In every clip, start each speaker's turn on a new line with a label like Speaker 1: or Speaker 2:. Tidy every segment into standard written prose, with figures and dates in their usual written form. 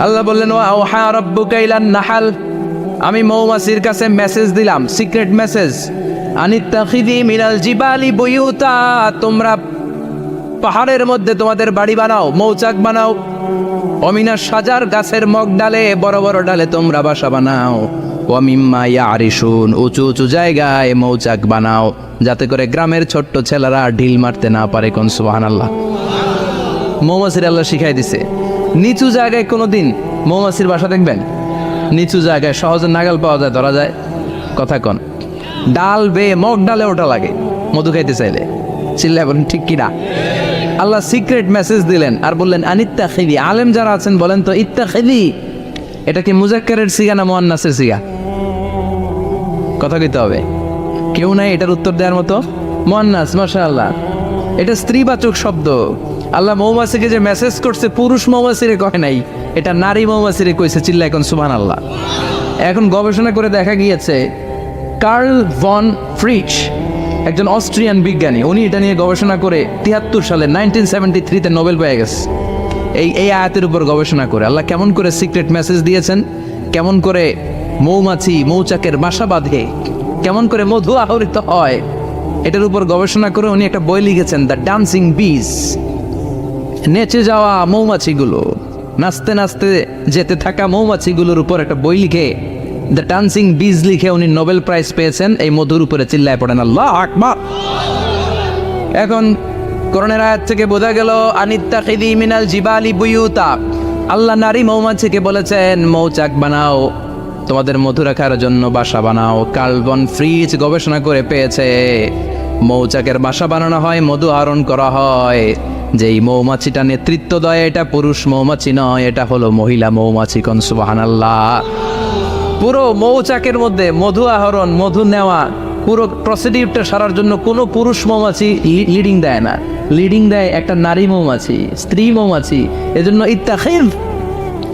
Speaker 1: আল্লাহ বললেন ওয়া আওহা রাব্বুকা ইলান নাহাল, আমি মৌমাছির কাছে মেসেজ দিলাম, সিক্রেট মেসেজ, আনিত্তাখিযি মিনাল জিবালি বুয়ুতা, তোমরা পাহাড়ের মধ্যে তোমাদের বাড়ি বানাও, মৌচাক বানাও, অমিনা সাজার গাছের মগ ডালে, বড় বড় ডালে তোমরা বাসা বানাও, ওয়া মিম্মা ইয়ারিশুন, উঁচু উঁচু জায়গায় মৌচাক বানাও, যাতে করে গ্রামের ছোট্ট ছেলেরা ঢিল মারতে না পারে। কোন সুবহানাল্লাহ। মৌমাছির আল্লাহ শিখাই দিছে। নিচু জায়গায় কোনোদিন মৌমাছির বাসা দেখবেন? নিচু জায়গায় সহজে নাগাল পাওয়া যায়, ধরা যায়। কথা কন, ডাল বেয়ে মগ ডালে ওটা লাগে মধু খাইতে চাইলে। চিল্লায় বলেন ঠিক কিনা? আল্লাহ সিক্রেট মেসেজ দিলেন আর বললেন আনিত্তাখিযি। আলেম যারা আছেন বলেন তো, ইত্তাখিযি এটা কি মুজাক্কারের সিগা না মুয়ান্নাসের সিগা? কথা কইতে হবে। কেউ নাই এটার উত্তর দেওয়ার মতো। মুয়ান্নাস, মাশাআল্লাহ, এটা স্ত্রীবাচক শব্দ। আল্লাহ মৌমাছিকে যে মেসেজ করছে পুরুষ মৌমাছিরে কয় নাই, এটা নারী মৌমাছিরে কইছে। চিল্লা এখন সুবহানাল্লাহ। এখন গবেষণা করে দেখা গিয়েছে কার্ল ভন ফ্রিচ, একজন অস্ট্রিয়ান বিজ্ঞানী, উনি এটা নিয়ে গবেষণা করে 73 সালে 1973-তে নোবেল পেয়ে গেছে। এই আয়াতের উপর গবেষণা করে আল্লাহ কেমন করে সিক্রেট মেসেজ দিয়েছেন, কেমন করে মৌমাছি মৌচাকের বাসা বাঁধে, কেমন করে মধু আহরিত হয়, এটার উপর গবেষণা করে উনি একটা বই লিখেছেন, দ্য ডান্সিং বিজ। নেচে যাওয়া মৌমাছিগুলো, নাচতে নাচতে যেতে থাকা মৌমাছিগুলোর উপর একটা বই লিখে, দ্য ডান্সিং বিজ লিখে উনি নোবেল প্রাইজ পেয়েছেন এই মধুর উপরে। চিল্লায় পড়েন আল্লাহু আকবার। এখন কোরআনের আয়াত থেকে বোঝা গেল আনিত্তাখিযি মিনাল জিবালি বুয়ুতা, আল্লাহ নারী মৌমাছিকে বলেছেন মৌচাক বানাও, তোমাদের মধু রাখার জন্য বাসা বানাও। কার্বন ফ্রিজ গবেষণা করে পেয়েছে মৌচাকের বাসা বানানো হয়, মধু আহরণ করা হয়। যেই মৌমাছিটা নেতৃত্ব দেয় এটা পুরুষ মৌমাছি নয়, এটা হলো মহিলা মৌমাছি। কোন সুবহানাল্লাহ। পুরো মৌচাকের মধ্যে মধু আহরণ, মধু নেওয়া, পুরো প্রসিডিউরটা সারার জন্য কোনো পুরুষ মৌমাছি লিডিং দেয় না, লিডিং দেয় একটা নারী মৌমাছি, স্ত্রী মৌমাছি। এজন্য ইত্তাখিয,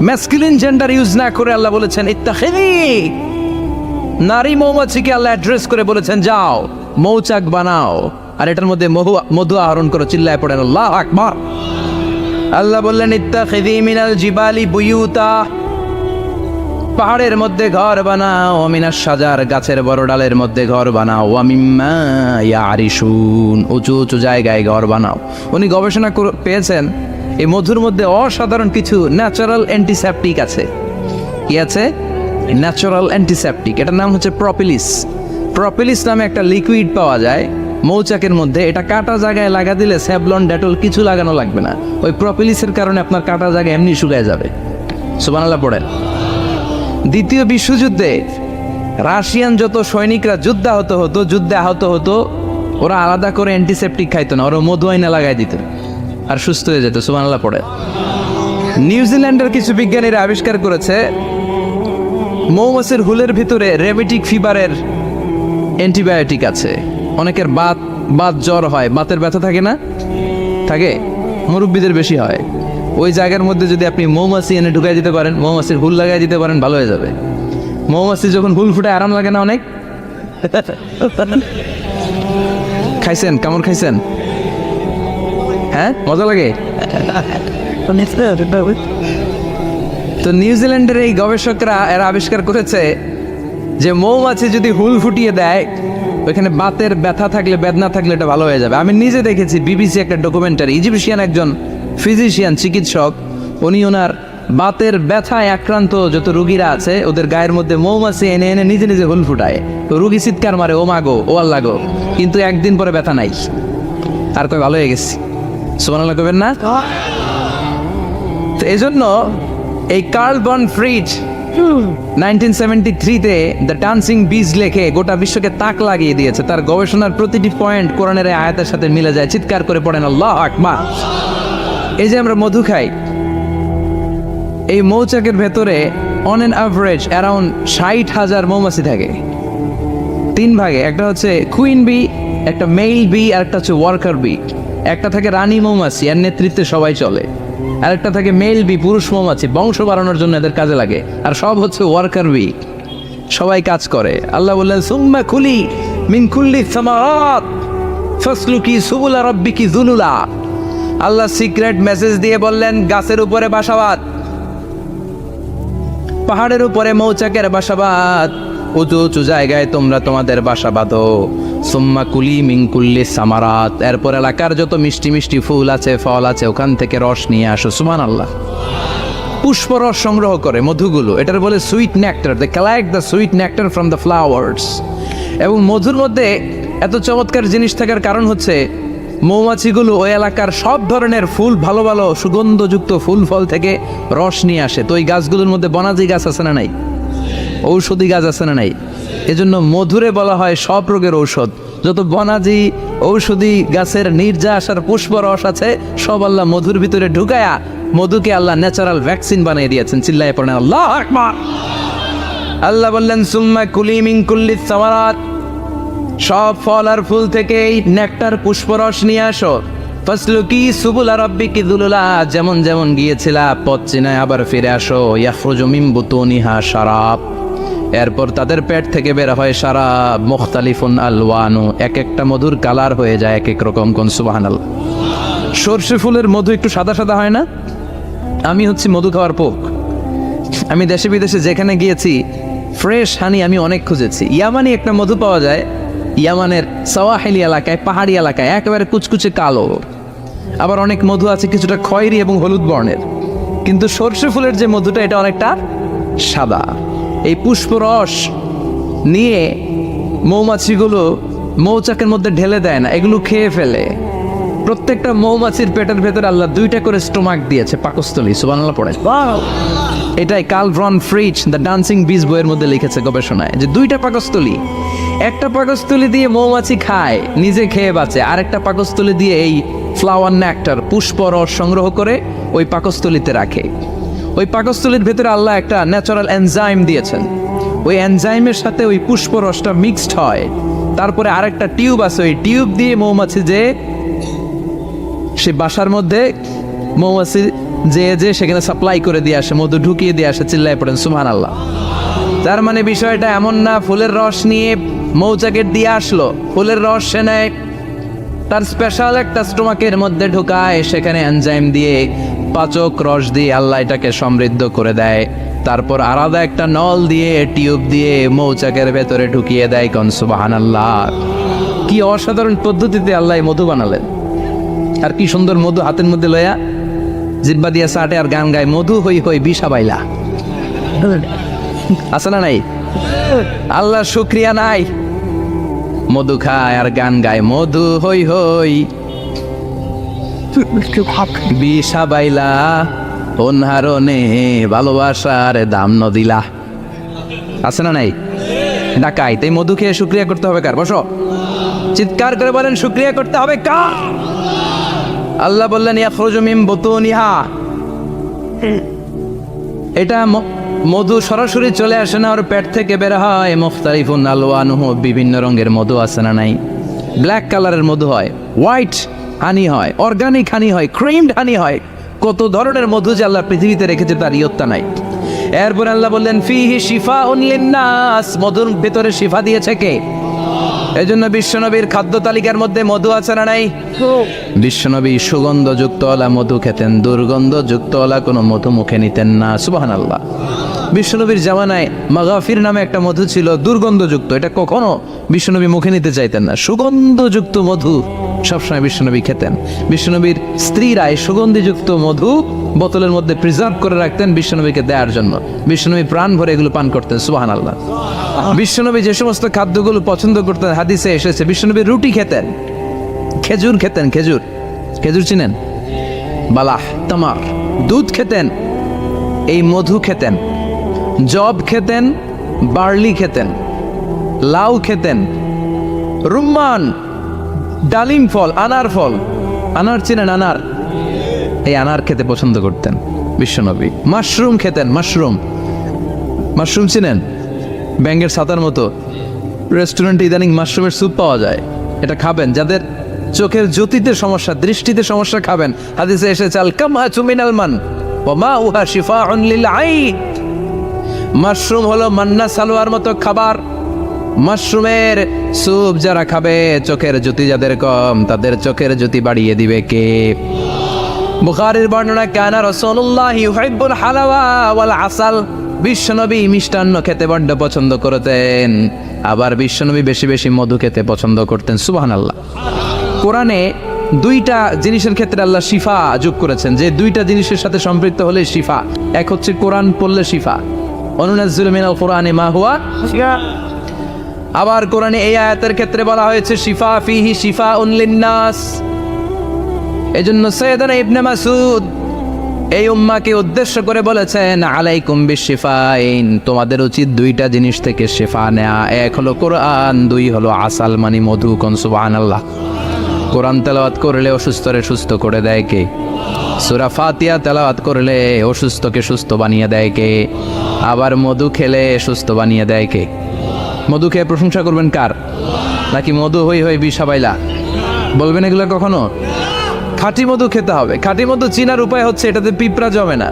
Speaker 1: ম্যাসকুলিন জেন্ডার ইউজ না করে আল্লাহ বলেছেন ইত্তাখিযি। নারী মৌমাছিকে আল্লাহ অ্যাড্রেস করে বলেছেন যাও মৌচাক বানাও আর এটার মধ্যে মধু আহরণ করো। চিল্লায় পড়েন আল্লাহু আকবার। আল্লাহ বললেন ইত্তাখিযি মিনাল জিবালি বুয়ুতা, পাহাড়ের মধ্যে ঘর বানাও, মিনাস সাজার গাছের বড় ডালের মধ্যে ঘর বানাও, ওয়া মিম্মা ইয়ারিশুন, উঁচু উঁচু জায়গায় ঘর বানাও। উনি গবেষণা পেয়েছেন এই মধুর মধ্যে অসাধারণ কিছু ন্যাচারাল অ্যান্টিসেপটিক আছে। কি আছে? Natural antiseptic. এটার নাম হচ্ছে প্রপিলিস। প্রপিলিস নামে একটা লিকুইড পাওয়া যায় মৌচাকের মধ্যে। এটা কাটা জায়গায় লাগা দিলে স্যাভলন, ডেটল কিছু লাগানো লাগবে না। ওই প্রপিলিসের কারণে আপনার কাটা জায়গা এমনি শুকায় যাবে। সুবহানাল্লাহ পড়েন। দ্বিতীয় বিশ্বযুদ্ধে রাশিয়ান যত সৈনিকরা যুদ্ধে আহত হতো, ওরা আলাদা করে অ্যান্টিসেপটিক খাইতো না, ওরা মধু আইনা লাগাই দিত আর সুস্থ হয়ে যেত। সুবহানাল্লাহ পড়ে। নিউজিল্যান্ডের কিছু বিজ্ঞানীরা আবিষ্কার করেছে মৌমাছির হুলের ভিতরে রেমেটিক ফিভারের অ্যান্টিবায়োটিক আছে। অনেকের বাত জ্বর হয়, বাতের ব্যথা থাকে না, থাকে, মুরব্বীদের বেশি হয়। ওই জায়গার মধ্যে যদি আপনি মৌমাছি এনে ঢুকাই দিতে পারেন, মৌমাছির হুল লাগাই দিতে পারেন, ভালো হয়ে যাবে। মৌমাছি যখন হুল ফুটায় আরাম লাগে না অনেক? খাইছেন? কেমন খাইছেন? হ্যাঁ, মজা লাগে। তো নিউজিল্যান্ডের এই গবেষকরা এরা আবিষ্কার করেছে যে মৌমাছি যদি হুল ফুটিয়ে দেয়, ওইখানে বাতের ব্যথা থাকলে, বেদনা থাকলে এটা ভালো হয়ে যাবে। আমি নিজে দেখেছি, বিবিসি একটা ডকুমেন্টারি, ইজিপশিয়ান একজন ফিজিশিয়ান, চিকিৎসক, উনি ওনার বাতের ব্যথায় আক্রান্ত যত রুগীরা আছে ওদের গায়ের মধ্যে মৌমাছি এনে এনে নিজে নিজে হুল ফুটায়। তো রুগী চিৎকার মারে, ও মাগো, ও আল্লাহ গো, কিন্তু একদিন পরে ব্যথা নাই, আর কই ভালো হয়ে গেছি। সুবহানাল্লাহ কইবেন না? তো এই জন্য এই কার্ল ভন ফ্রিজ 1973-তে দ্য ডান্সিং বিজ লেখে গোটা বিশ্বকে তাক লাগিয়ে দিয়েছে। তার গবেষণার প্রতিটি পয়েন্ট কোরআনের আয়াতের সাথে মিলে যায়। চিৎকার করে পড়েন আল্লাহু আকবার। এই যে আমরা মধু খাই, এই মৌচাকের ভেতরে অন এন অ্যাভারেজ অ্যারাউন্ড 60,000 মৌমাছি থাকে। 3 ভাগে, একটা হচ্ছে কুইন বি, একটা মেল বি, আর একটা হচ্ছে ওয়ার্কার বি। একটা থাকে রানী মৌমাছি, এর নেতৃত্বে সবাই চলে। আর একটা থাকে মেল বি, পুরুষ মৌমাছি, বংশ বাড়ানোর জন্য এদের কাজে লাগে। আর সব হচ্ছে ওয়ার্কার বি, সবাই কাজ করে। আল্লাহ বললেন সুম্মা কুলি মিন কুল্লি সামারাত ফাসলুকি সুবুলা রাব্বিকি যুলুলা। আল্লাহ সিক্রেট মেসেজ দিয়ে বললেন গাছের উপরে বাসা বাঁধ, পাহাড়ের উপরে মৌচাকের বাসাবাদ, উঁচু উঁচু জায়গায় তোমরা তোমাদের বাসা বাঁধো। সুম্মা কুলি মিন কুল্লি সামারাত, এরপর এলাকার যত মিষ্টি মিষ্টি ফুল আছে, ফল আছে, ওখান থেকে রস নিয়ে আসো। সুবহানাল্লাহ। পুষ্পরস সংগ্রহ করে মধুগুলো, এটার বলে sweet nectar. They collect the sweet nectar from the flowers. এবং মধুর মধ্যে এত চমৎকার জিনিস থাকার কারণ হচ্ছে মৌমাছিগুলো ওই এলাকার সব ধরনের ফুল, ভালো ভালো সুগন্ধযুক্ত ফুল ফল থেকে রস নিয়ে আসে। তো ওই গাছগুলোর মধ্যে বনাজি গাছ আছে না নাই, ঔষধি গাছ আছে না নাই, এজন্য মধুরে বলা হয় সব রোগের ঔষধ। যত বনাজি ঔষধি গাছের নির্যাস আর পুষ্পরস আছে সব আল্লাহ মধুর ভিতরে ঢুকায়া মধুকে আল্লাহ ন্যাচারাল ভ্যাকসিন বানিয়ে দিয়েছেন। চিল্লায়ে পড়েন আল্লাহু আকবার। আল্লাহ বললেন সুম্মা কুলি মিন কুল্লি সামারাত, সব ফল আর ফুল থেকে নেকটার পুষ্পরস নিয়ে আসো। ফাসলুকি সুবুলা রাব্বিকি যুলুলা, যেমন যেমন গিয়েছিলা পথ চিনায় আবার ফিরে আসো। ইয়াখরুজু মিন বুতুনিহা শারাব, এরপর তাদের পেট থেকে বের হয় শারাব। মুখতালিফুন আলওয়ানু, এক একটা মধুর কালার হয়ে যায় এক এক রকম। কোন সুবহানাল্লাহ। সরষে ফুলের মধু একটু সাদা সাদা হয় না? আমি হচ্ছি মধু খাওয়ার পোক। আমি দেশে বিদেশে যেখানে গিয়েছি ফ্রেশ হানি আমি অনেক খুঁজেছি। ইয়ামানি একটা মধু পাওয়া যায়, ইয়ামানের সাওয়াহিলি এলাকায়, পাহাড়ি এলাকায়, একেবারে কুচকুচে কালো। আবার অনেক মধু আছে কিছুটা খয়েরি এবং হলুদ বর্ণের, কিন্তু সরষে ফুলের যে মধুটা এটা অনেকটা সাদা। এই পুষ্পরস নিয়ে মৌমাছিগুলো মৌচাকের মধ্যে ঢেলে দেয় না, এগুলো খেয়ে ফেলে। প্রত্যেকটা মৌমাছির পেটের ভেতরে আল্লাহ 2টা করে স্টোমাক দিয়েছে, পাকস্থলী। সুবহানাল্লাহ পড়ে। এটাই কার্ল ভন ফ্রিচ দ্য ডান্সিং বিজ বইয়ের মধ্যে লিখেছে গবেষণায়, যে 2টা পাকস্থলী। একটা পাকস্থলী দিয়ে মৌমাছি খায়, নিজে খেয়ে বাঁচে, আরেকটা পাকস্থলী দিয়ে এই ফ্লাওয়ার নেক্টার পুষ্পরস সংগ্রহ করে ওই পাকস্থলীতে রাখে। ওই পাকস্থলীর ভেতরে আল্লাহ একটা ন্যাচারাল এনজাইম দিয়েছেন, ওই এনজাইমের সাথে ওই পুষ্পরসটা মিক্সড হয়। তারপরে আরেকটা টিউব আছে, ওই টিউব দিয়ে মৌমাছি যে সে বাসার মধ্যে মৌমাছি যে সেখানে সাপ্লাই করে দিয়ে আসে, মধু ঢুকিয়ে দিয়ে আসে। চিল্লায় পড়েন সুবহানাল্লাহ। তার মানে বিষয়টা এমন না ফুলের রস নিয়ে মৌচাকের দিয়ে আসলো, ফুলের রস সে নেয়, তার স্পেশাল একটা স্টোমাকের মধ্যে ঢুকায়, সেখানে এনজাইম দিয়ে পাচক রস দিয়ে আল্লাহ এটাকে সমৃদ্ধ করে দেয়। তারপর আলাদা একটা নল দিয়ে টিউব দিয়ে মৌচাকের ভেতরে ঢুকিয়ে দেয়। কোন সুবহানাল্লাহ। কি অসাধারণ পদ্ধতিতে আল্লাহ মধু বানালেন। আর কি সুন্দর মধু হাতের মধ্যে লয়া জিব্বা দিয়া চাটে আর গান গায়, মধু হই হই বিষা বাইলা। আছে না নাই? আল্লাহ শুকরিয়া নাই? মধু খায় আর গান গায়, মধু হই হই বিষা বাইলা, অনহারণে ভালোবাসার দাম নদিলা। আছে না নাই? ডাকাই তাই মধু খেয়ে শুকরিয়া করতে হবে কার? বসো, চিৎকার করে বলেন শুকরিয়া করতে হবে কার? আল্লাহ বললেন ইয়াখরুজু মিন বুতুনিহা, এটা মধু সরাসরি চলে আসে না, ওর পেট থেকে বের হয়। মুখতালিফুন আলওয়ানুহু, বিভিন্ন রঙের মধু আছে না নাই? ব্ল্যাক কালারের মধু হয়, হোয়াইট হানি হয়, অর্গানিক হানি হয়, ক্রিমড হানি হয়। কত ধরনের মধু যে আল্লাহ পৃথিবীতে রেখেছে তার ইয়ত্তা নাই। এরপর আল্লাহ বললেন ফিহি শিফাউন লিন্নাস, মধুর ভেতরে শিফা দিয়েছে কে? এজন্য বিশ্বনবীর খাদ্য তালিকার মধ্যে মধু আছে না নাই? বিশ্বনবী সুগন্ধযুক্ত ওলা মধু খেতেন, দুর্গন্ধযুক্ত ওলা কোনো মধু মুখে নিতেন না। সুবহানাল্লাহ। বিশ্বনবীর জামানায় মাগাফির নামে একটা মধু ছিল, দুর্গন্ধযুক্ত, এটা কখনো বিশ্বনবী মুখে নিতে চাইতেন না। সুগন্ধযুক্ত মধু সবসময় বিশ্বনবী খেতেন। বিশ্বনবীর স্ত্রীরা এই সুগন্ধিযুক্ত মধু বোতলের মধ্যে প্রিজার্ভ করে রাখতেন বিশ্বনবীকে দেওয়ার জন্য। বিশ্বনবী প্রাণ ভরে এগুলো পান করতেন। সুবহানাল্লাহ। বিশ্বনবী যে সমস্ত খাদ্যগুলো পছন্দ করতেন হাদিসে এসেছে, বিশ্বনবী রুটি খেতেন, খেজুর খেতেন, খেজুর, খেজুর চিনেন? বালাহ, তামার, দুধ খেতেন, এই মধু খেতেন, জব খেতেন, বার্লি খেতেন, লাউ খেতেন, রুম্মান, ডালিম ফল, আনার ফল, আনার চিনেন? আনার, এই আনার খেতে পছন্দ করতেন বিশ্বনবী। মাশরুম খেতেন, মাশরুম, মাশরুম চিনেন? ব্যাঙের ছাতার মতো রেস্টুরেন্টে ইদানিং মাশরুমের স্যুপ পাওয়া যায়, এটা খাবেন। যাদের চোখের জ্যোতিতে সমস্যা, দৃষ্টিতে সমস্যা, খাবেন। হাদিসে এসেছে আল কামআতু মিনাল মান ওয়া মাউহা শিফাউন লিল আইন। মাশরুম হলো মান্না সালোয়ার মতো খাবার। মাশরুমের স্যুপ যারা খাবে, চোখের জ্যোতি যাদের কম তাদের চোখের জ্যোতি বাড়িয়ে দিবে কে? বুখারীর বর্ণনা, কানা রাসূলুল্লাহ ইউহিব্বুল হালাওয়া ওয়াল আসাল, বিশ্বনবী মিষ্টান্ন খেতে বড্ড পছন্দ করতেন, আবার বিশ্বনবী বেশি বেশি মধু খেতে পছন্দ করতেন। সুবহানাল্লাহ। কোরআনে দুইটা জিনিসের ক্ষেত্রে আল্লাহ শিফা যোগ করেছেন, যে দুইটা জিনিসের সাথে সম্পৃক্ত হলে শিফা। এক হচ্ছে কোরআন পড়লে শিফা, অনুনাজ্জিলু মিনাল কোরআনি মা হুয়া শিফা। আবার কোরআনে এই আয়াতের ক্ষেত্রে বলা হয়েছে শিফা ফিহি শিফাউন লিন্নাস। এজন্য সাইয়েদনা ইবনে মাসউদ এই উম্মাকে উদ্দেশ্য করে বলেছেন, আলাইকুম বিশিফাইন, তোমাদের উচিত দুইটা জিনিস থেকে শিফা নেয়া। এক হলো কোরআন, দুই হলো আসাল মানে মধু। কোন সুবহানাল্লাহ। কোরআন তেলাওয়াত করলে অসুস্থরে সুস্থ করে দেয় কে? সূরা ফাতিহা তেলাওয়াত করলে অসুস্থকে সুস্থ বানিয়ে দেয় কে? আবার মধু খেলে সুস্থ বানিয়ে দেয় কে? মধু খেয়ে প্রশংসা করবেন কার? নাকি মধু হই হই বিষাবাইলা বলবেন এগুলো কখনো? খাঁটি মধু খেতে হবে। খাঁটি মধু চিনার উপায় হচ্ছে এটাতে পিঁপড়া জমে না,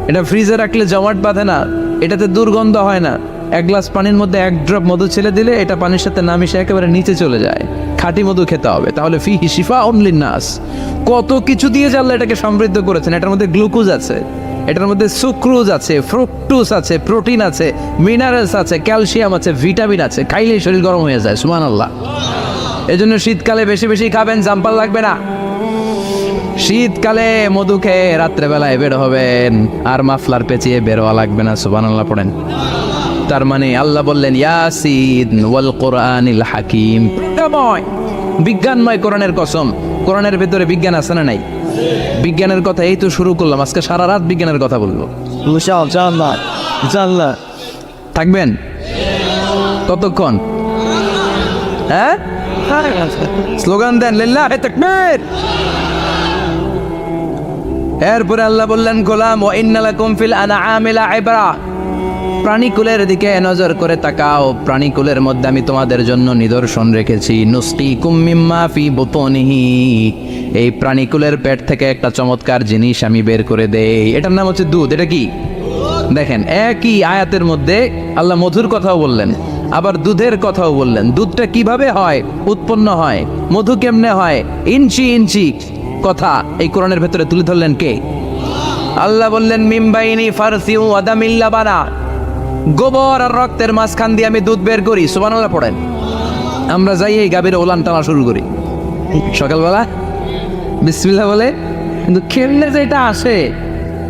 Speaker 1: এটা ফ্রিজে রাখলে জমাট বাঁধে না, এটাতে দুর্গন্ধ হয় না। এক গ্লাস পানির মধ্যে এক ড্রপ মধু ছেড়ে দিলে এটা পানির সাথে না মিশে একেবারে নিচে চলে যায়। খাঁটি মধু খেতে হবে। তাহলে ফিহি শিফাউন লিন্নাস, কত কিছু দিয়ে জানলে এটাকে সমৃদ্ধ করেছেন। এটার মধ্যে গ্লুকোজ আছে, এটার মধ্যে সুক্রোজ আছে, ফ্রুকটোজ আছে, প্রোটিন আছে, মিনারেলস আছে, ক্যালসিয়াম আছে, ভিটামিন আছে। খাইলেই শরীর গরম হয়ে যায়। সুবহানাল্লাহ। এজন্য শীতকালে বেশি বেশি খাবেন, জাম্পাল লাগবে না। শীতকালে মধু খেয়ে রাত্রেবেলায় বের হবেন, আর মাফলার পেঁচিয়ে বেরোয়া লাগবে না। সুবহানাল্লাহ পড়েন। তার মানে আল্লাহ বললেন ইয়াসিন ওয়াল কোরআনিল হাকিম, বিজ্ঞানময় কোরআনের কসম। কোরআনের ভেতরে বিজ্ঞান আছে না নাই? বিজ্ঞানের কথা এই তো শুরু করলাম, আজকে সারা রাত বিজ্ঞানের কথা বলবো। থাকবেন কতক্ষণ? হ্যাঁ, স্লোগান দেন লিল্লাহি তাকবীর। এরপরে আল্লাহ বললেন, গোলাম ওয়া ইন্না লাকুম ফিল আনআমি লাইবরা, প্রাণীকুলের দিকে নজর করে তাকাও। প্রাণীকুলের মধ্যে আমি তোমাদের জন্য নিদর্শন রেখেছি। নুসকিকুম মিম্মা ফি বুতুনিহি, এই প্রাণীকুলের পেট থেকে একটা চমৎকার জিনিস আমি বের করে দেই, এটার নাম হচ্ছে দুধ। এটা কি? দেখেন, একই আয়াতের মধ্যে আল্লাহ মধুর কথাও বললেন, আবার দুধের কথাও বললেন। দুধটা কিভাবে হয়, উৎপন্ন হয়, মধু কেমনে হয়, ইঞ্চি ইঞ্চি কথা এই কোরআনের ভেতরে তুলে ধরলেন কে? আল্লাহ বললেন মিমবাইনি ফারসিউ আদামিল লাবানা, গোবর আর রক্তের মাঝখান দিয়ে আমি দুধ বের করি। সুবহানাল্লাহ পড়েন। আমরা যাই এই গাভীর ওলান টানা শুরু করি সকালবেলা বিসমিল্লাহ বলে, কিন্তু কেমনে যে এটা আসে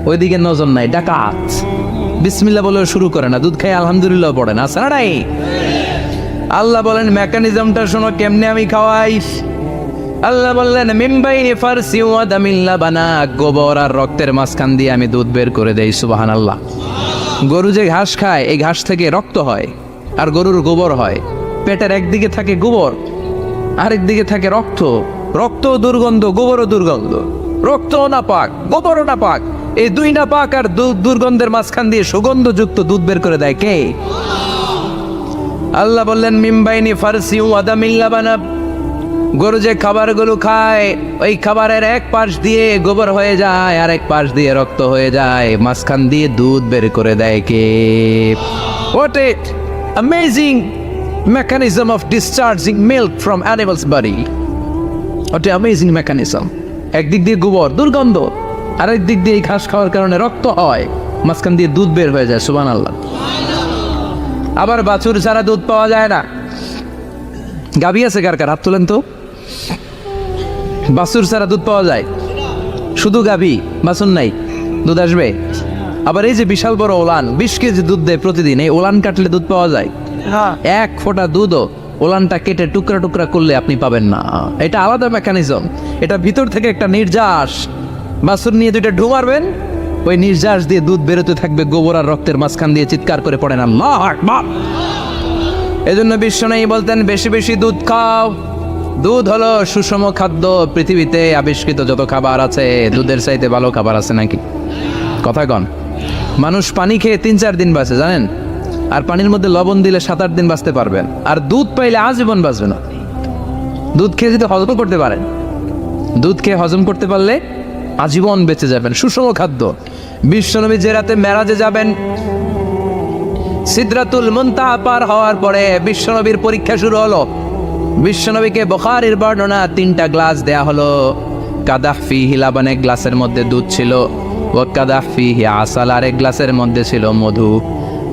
Speaker 1: ওইদিকে নজর নাই। ডাকাত বিসমিল্লাহ বলে শুরু করে না, দুধ খাই আলহামদুলিল্লাহ পড়ে না, আছে না নাই? আল্লাহ বলেন মেকানিজমটা শোনো কেমনে আমি খাওয়াই। আল্লাহ বললেন মিমবাইনি ফারসিউ আদামিল লাবানা, গোবর আর রক্তের মাঝখান দিয়ে আমি দুধ বের করে দেই। সুবহানাল্লাহ। গরু যে ঘাস খায়, এই ঘাস থেকে রক্ত হয় আর গরুর গোবর হয়। পেটের একদিকে থাকে গোবর, আরেক দিকে থাকে রক্ত। রক্ত দুর্গন্ধ, গোবরও দুর্গন্ধ। রক্তও না পাক, গোবরও না পাক, এই দুই না পাক আর দুর্গন্ধের মাঝখান দিয়ে সুগন্ধযুক্ত দুধ বের করে দেয় কে? আল্লাহ বললেন মিমবাইনি ফারসিউ আদামিল লাবানা, গরু যে খাবারগুলো খায় ওই খাবারের এক পাশ দিয়ে গোবর হয়ে যায় আর এক পাশ দিয়ে রক্ত হয়ে যায়, মাঝখান দিয়ে দুধ বের করে দেয় কে? What a amazing mechanism of discharging milk from animal's body. What a amazing mechanism. একদিক দিয়ে গোবর দুর্গন্ধ, আরেক দিক দিয়ে এই ঘাস খাওয়ার কারণে রক্ত হয়, মাঝখান দিয়ে দুধ বের হয়ে যায়। সুবহানাল্লাহ। আবার বাছুর ছাড়া দুধ পাওয়া যায় না। গাভী আছে কার কার? হাত তোলেন তো। বাছুর ছাড়া দুধ পাওয়া যায়? শুধু গাভী, বাছুর নাই, দুধ আসবে? আবার এই যে বিশাল বড় ওলান, 20 কেজি দুধ দেয় প্রতিদিন, এই ওলান কাটলে দুধ পাওয়া যায়? এক ফোঁটা দুধও ওলানটা কেটে টুকরা টুকরা করলে আপনি পাবেন না। এটা আলাদা মেকানিজম। এটা ভিতর থেকে একটা নির্যাস। বাছুর নিয়ে দুইটা ঢু মারবেন, ওই নির্যাস দিয়ে দুধ বেরোতে থাকবে গোবর আর রক্তের মাঝখান দিয়ে। চিৎকার করে পড়েন আল্লাহু আকবার। এজন্য বিশ্বনবী বলতেন বেশি বেশি দুধ খাও। দুধ হলো সুষম খাদ্য। পৃথিবীতে আবিষ্কৃত যত খাবার আছে, দুধের চাইতে ভালো খাবার আছে নাকি? কথা কন। মানুষ পানি খেয়ে 3-4 দিন বাঁচে জানেন, আর পানির মধ্যে লবণ দিলে 7-8 দিন বাঁচতে পারবেন। আর দুধ পাইলে আজীবন বাঁচবেন। দুধ খেয়ে যদি হজম করতে পারেন, দুধ খেয়ে হজম করতে পারলে আজীবন বেঁচে যাবেন। সুষম খাদ্য। বিশ্বনবী যে রাতে মেরাজে যাবেন, সিদরাতুল মুনতাহা পার হওয়ার পরে বিশ্বনবীর পরীক্ষা শুরু হলো। বিশ্বনবীকে বুখারীর বর্ণনা 3টা গ্লাস দেয়া হলো। কাদাহ ফিহি লাবান, এক গ্লাসের মধ্যে দুধ ছিল। ওয়া কাদাহ ফিহি আসাল, আরেক গ্লাসের মধ্যে ছিল মধু,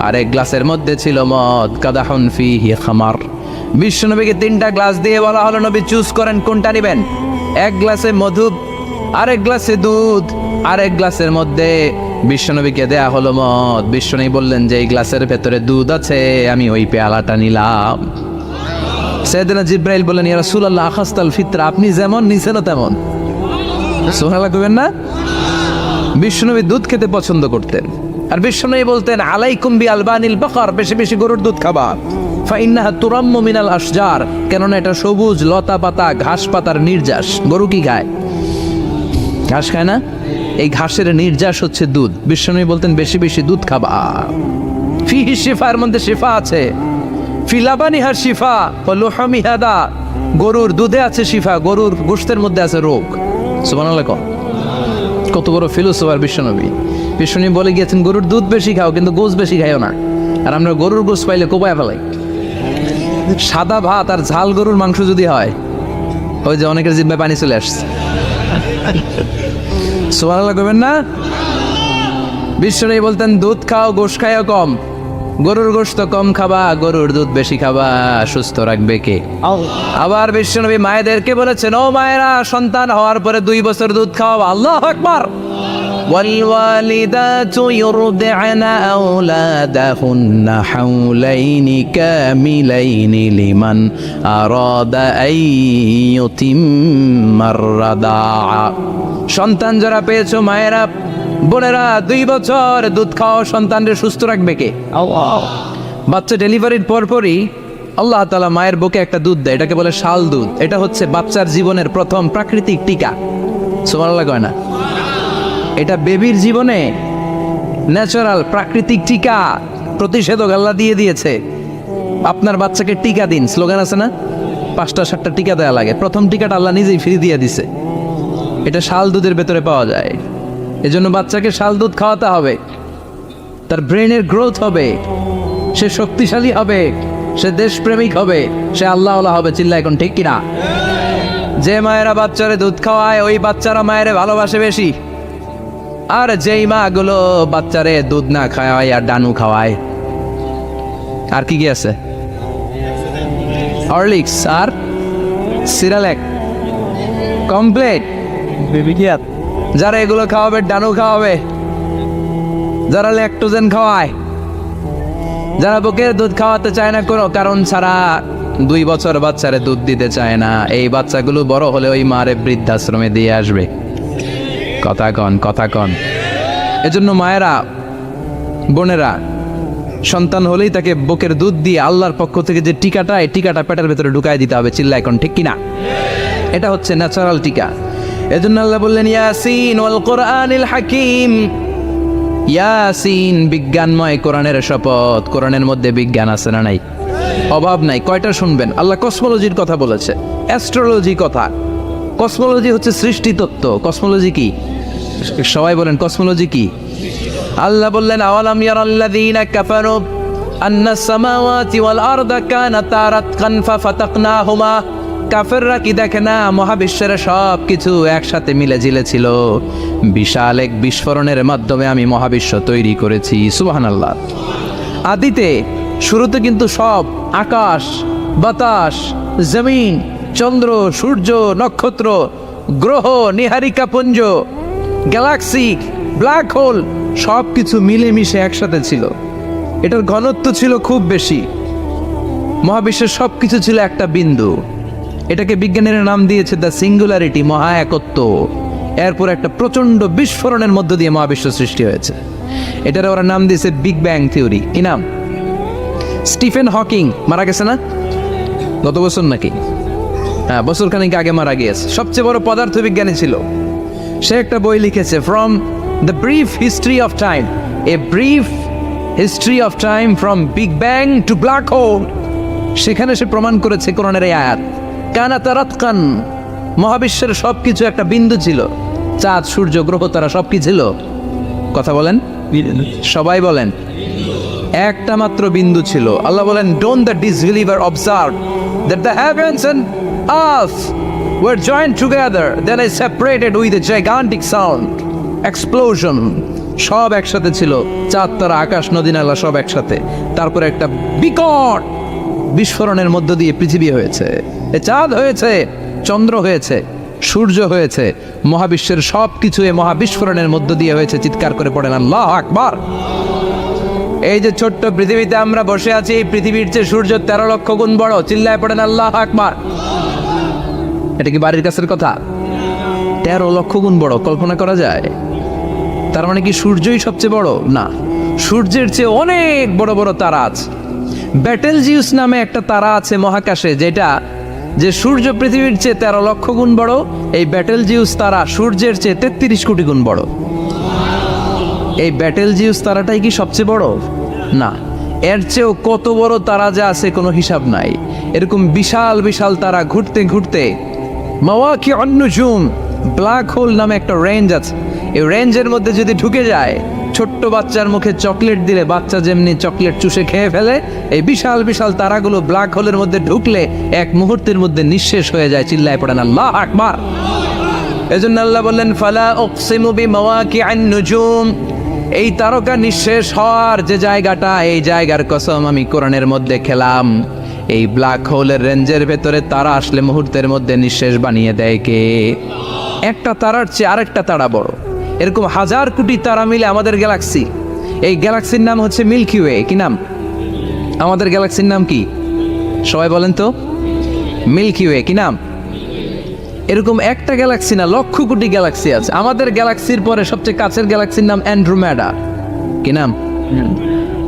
Speaker 1: আরেক গ্লাসের মধ্যে ছিল মদ। কাদাহুন ফিহি খামার। বিশ্বনবীকে 3টা গ্লাস দিয়ে বলা হলো, নবী চুজ করেন কোনটা নেবেন। এক গ্লাসে মধু, আরেক গ্লাসে দুধ, আরেক গ্লাসের মধ্যে বিশ্বনবীকে দেয়া হলো মদ। বিশ্বনবী বললেন যে এই গ্লাসের ভেতরে দুধ আছে, আমি ওই পেয়ালাটা নিলাম। সাইয়েদনা জিব্রাইল বললেন, ইয়া রাসূলুল্লাহ আখাস্তাল ফিতরা, আপনি যেমন নিছেন তেমন। সুবহানাল্লাহ কইবেন না? বিশ্বনবী দুধ খেতে পছন্দ করতেন, আর বিশ্বনবী বলতেন আলাইকুম বি আলবানিল বাকার, বেশি বেশি গরুর দুধ খাবা। ফাইন্নাহা তুরাম্মু মিনাল আশজার, কেননা এটা সবুজ লতা পাতা ঘাস পাতার নির্যাস। গরু কি খায়? ঘাস খায় না? এই ঘাসের নির্যাস হচ্ছে দুধ। বিশ্বনবী বলতেন বেশি বেশি দুধ খাবা। ফিহি শিফা, এর মধ্যে শিফা আছে। ফি লাবানিহা শিফা ওয়া লুহুমিহা দা, গরুর দুধে আছে শিফা, গরুর গোশতের মধ্যে আছে রোগ। সুবহানাল্লাহ। কত বড় ফিলোসোফার বিশ্বনবী। বিশ্বনবী বলে গিয়েছেন গরুর দুধ বেশি খাও, কিন্তু গোশ বেশি খাইও না। আর আমরা গরুর গোশ পাইলে কোপায় ফেলাই। সাদা ভাত আর ঝাল গরুর মাংস যদি হয়, ওই যে অনেকের জিহ্বায় পানি চলে আসছে। সুবহানাল্লাহ কইবেন না? বিশ্বনবী বলতেন দুধ খাও, গোশ খাইও কম। গরুর গোশত কম খাবা, গরুর দুধ বেশি খাবা, সুস্থ রাখবে কে? আবার বিশ্বনবী মায়েদেরকে বলেছেন, ও মায়েরা, সন্তান হওয়ার পরে 2 বছর দুধ খাওয়াবা। আল্লাহু আকবার। والوالدات يرضعن أولادهن حولين كاملين لمن أراد أن يتم الرضاعة। সন্তান যারা পেয়েছো মায়েরা, বোনেরা, 2 বছর দুধ খাও, সন্তানকে সুস্থ রাখবে কে? আল্লাহ। বাচ্চা ডেলিভারির পরপরই আল্লাহ তাআলা মায়ের বুকে একটা দুধ দেয়, এটাকে বলে শাল দুধ। এটা হচ্ছে বাচ্চার জীবনের প্রথম প্রাকৃতিক টিকা। সুবহানাল্লাহ কয় না? এটা বেবির জীবনে ন্যাচারাল প্রাকৃতিক টিকা, প্রতিষেধক আল্লাহ দিয়ে দিয়েছে। আপনার বাচ্চাকে টিকা দিন, স্লোগান আছে না? 5টা 7টা টিকা দেওয়া লাগে, প্রথম টিকাটা আল্লাহ নিজেই ফ্রি দিয়ে দিছে। এটা শাল দুধের ভেতরে পাওয়া যায়। এজন্য বাচ্চাকে শাল দুধ খাওয়াতে হবে। তার ব্রেনের গ্রোথ হবে, সে শক্তিশালী হবে, সে দেশপ্রেমিক হবে, সে আল্লাহওয়ালা হবে। চিল্লা এখন ঠিক কিনা? যে মায়েরা বাচ্চারে দুধ খাওয়ায়, ওই বাচ্চারা মায়েরে ভালোবাসে বেশি। আর যেই মা গুলো বাচ্চারে দুধ না খাওয়ায় আর ডানু খাওয়ায়, আর কি কি আছে? হরলিক্স আর সিরালেক, কমপ্লিট। যারা এগুলো খাওয়াবে, ডানু খাওয়াবে, যারা ল্যাকটোজেন খাওয়ায়, যারা বুকের দুধ খাওয়াতে চায় না কোনো কারণ ছাড়া, 2 বছর বাচ্চারে দুধ দিতে চায় না, এই বাচ্চাগুলো বড় হলে ওই মারে বৃদ্ধাশ্রমে দিয়ে আসবে। কথা কন, কথা কন। এজন্য মায়েরা, বোনেরা, সন্তান হলেই তাকে বুকের দুধ দিয়ে আল্লাহর পক্ষ থেকে যে টিকাটা, এই টিকাটা পেটের ভেতরে ঢুকাই দিতে হবে। চিল্লা এখন ঠিক কিনা? এটা হচ্ছে ন্যাচারাল টিকা। এজন্য আল্লাহ বললেন ইয়াসিন ওয়াল কোরআনিল হাকিম। ইয়াসিন, বিজ্ঞানময় কোরআনের শপথ। কোরআনের মধ্যে বিজ্ঞান আছে না নাই? অভাব নাই। কয়টা শুনবেন? আল্লাহ কসমোলজির কথা বলেছে, অ্যাস্ট্রোলজি কথা। কসমোলজি হচ্ছে সৃষ্টি তত্ত্ব। কসমোলজি কি? সবাই বলেন কসমোলজি কি? আল্লাহ বললেন আওয়ালাম ইয়ারাল্লাযীনা কাফারু আন্নাস সামাওয়াতি ওয়াল আরদা কানাতা রাতকান ফাফাতাকনাহুমা। কাফেররা কি দেখে না মহাবিশ্বের সব কিছু একসাথে মিলে ঝিলে ছিল, বিশাল এক বিস্ফোরণের মাধ্যমে আমি মহাবিশ্ব তৈরি করেছি। সুবহানাল্লাহ। আদিতে, শুরুতে কিন্তু সব আকাশ, বাতাস, জমিন, চন্দ্র, সূর্য, নক্ষত্র, গ্রহ, নীহারিকা পুঞ্জ, গ্যালাক্সি, ব্ল্যাক হোল, সব কিছু মিলেমিশে একসাথে ছিল। এটার ঘনত্ব ছিল খুব বেশি। মহাবিশ্বের সব কিছু ছিল একটা বিন্দু। এটাকে বিজ্ঞানীরা নাম দিয়েছে দ্য সিঙ্গুলারিটি, মহা একত্ব। এরপর একটা প্রচন্ড বিস্ফোরণের মধ্য দিয়ে মহাবিশ্ব সৃষ্টি হয়েছে। এটার ওরা নাম দিয়েছে বিগ ব্যাং থিওরি। কি নাম? স্টিফেন হকিং মারা গেছে না গত বছর নাকি? হ্যাঁ, বছর খানিক আগে মারা গিয়েছে। সবচেয়ে বড় পদার্থবিজ্ঞানী ছিল। সে একটা বই লিখেছে, from the brief history of time, a brief history of time from big bang two black hole. সেখানে সে প্রমাণ করেছে কোরআনের এই আয়াত, কানাতা রাতকান, মহাবিশ্বের সবকিছু একটা বিন্দু ছিল। চাঁদ, সূর্য, গ্রহ, তারা সব কি ছিল? কথা বলেন, সবাই বলেন। একটা মাত্র বিন্দু ছিল। আল্লাহ বলেন, don't the disbeliever observe that the heavens and earth were joined together, then I separated with a gigantic sound. Explosion. সব একসাথে ছিল, চাঁদ তারা আকাশ নদী নালা সব একসাথে। তারপরে একটা বিকট বিস্ফোরণের মধ্য দিয়ে পৃথিবী হয়েছে, এ চাঁদ হয়েছে, চন্দ্র হয়েছে, সূর্য হয়েছে, মহাবিশ্বের সব কিছু এ মহাবিস্ফোরণের মধ্য দিয়ে হয়েছে। চিৎকার করে পড়েন আল্লাহু আকবার। এই যে ছোট্ট পৃথিবীতে আমরা বসে আছি, এই পৃথিবীর চেয়ে সূর্য 13 লক্ষ গুণ বড়। চিল্লায় পড়েন আল্লাহু আকবার। এটা কি বাড়ির কাছের কথা? 13 লক্ষ গুণ বড়, কল্পনা করা যায়? তার মানে কি সূর্যই সবচেয়ে বড়? না, সূর্যের চেয়ে অনেক বড় বড় তারা আছে। ব্যাটেলজিউস নামে একটা তারা আছে মহাকাশে, যেটা যে সূর্য পৃথিবীর চেয়ে 13 লক্ষ গুণ বড়। এই ব্যাটেলজিউস তারা সূর্যের চেয়ে 33 কোটি গুণ বড়। এই ব্যাটেলজিউস তারাটাই কি সবচেয়ে বড়? না, এর চেয়েও কত বড় তারা যে আছে কোনো হিসাব নাই। এরকম বিশাল বিশাল তারা ঘুরতে ঘুরতে মাওয়াকিউন নুজুম, ব্ল্যাক হোল নামে একটা রেঞ্জ আছে। এই রেঞ্জের মধ্যে যদি ঢুকে যায়, ছোট্ট বাচ্চার মুখে চকলেট দিলে বাচ্চা যেমনি চকলেট চুষে খেয়ে ফেলে, এই বিশাল বিশাল তারাগুলো ব্ল্যাক হোলের মধ্যে ঢুকলে এক মুহূর্তের মধ্যে নিঃশেষ হয়ে যায়। চিল্লায় পড়েন আল্লাহু আকবার। এজন্য আল্লাহ বললেন ফালা উকসিমু বিমাওয়াকিউন নুজুম, এই তারকা নিঃশেষ হওয়ার যে জায়গাটা, এই জায়গার কসম আমি কোরআনের মধ্যে খেলাম। এই ব্ল্যাক হোলের রেঞ্জের ভেতরে তারা আসলে মুহূর্তের মধ্যে নিঃশেষ বানিয়ে দেয় কে? একটা তারার চেয়ে আরেকটা তারা বড়। এরকম হাজার কোটি তারা মিলে আমাদের গ্যালাক্সি। এই গ্যালাক্সির নাম হচ্ছে মিল্কি ওয়ে। কি নাম? আমাদের গ্যালাক্সির নাম কি? সবাই বলেন তো। Milky way. কি নাম? এরকম একটা গ্যালাক্সি না, লক্ষ কোটি গ্যালাক্সি আছে। আমাদের গ্যালাক্সির পরে সবচেয়ে কাছের গ্যালাক্সির নাম অ্যান্ড্রোমেডা। কি নাম?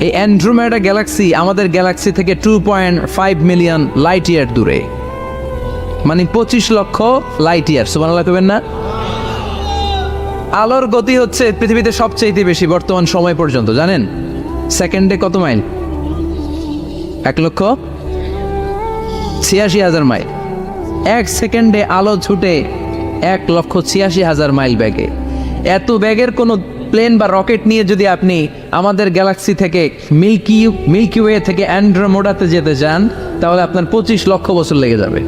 Speaker 1: এই অ্যান্ড্রোমেডা গ্যালাক্সি আমাদের গ্যালাক্সি থেকে 2.5 মিলিয়ন লাইট ইয়ার দূরে, মানে 25 লক্ষ লাইট ইয়ার। সুবহানাল্লাহ কইবেন না? আলোর গতি হচ্ছে পৃথিবীতে সবচেয়ে বেশি বর্তমান সময় পর্যন্ত, জানেন? সেকেন্ডে কত মাইল? 1,86,000 মাইল। এক সেকেন্ডে আলো ছুটে 1,86,000 মাইল বেগে। এত বেগের কোনো প্লেন বা রকেট নিয়ে যদি আপনি আমাদের গ্যালাক্সি থেকে মিল্কি ওয়ে থেকে অ্যান্ড্রোমেডাতে যেতে চান, তাহলে আপনার 25 লক্ষ বছর লেগে যাবে।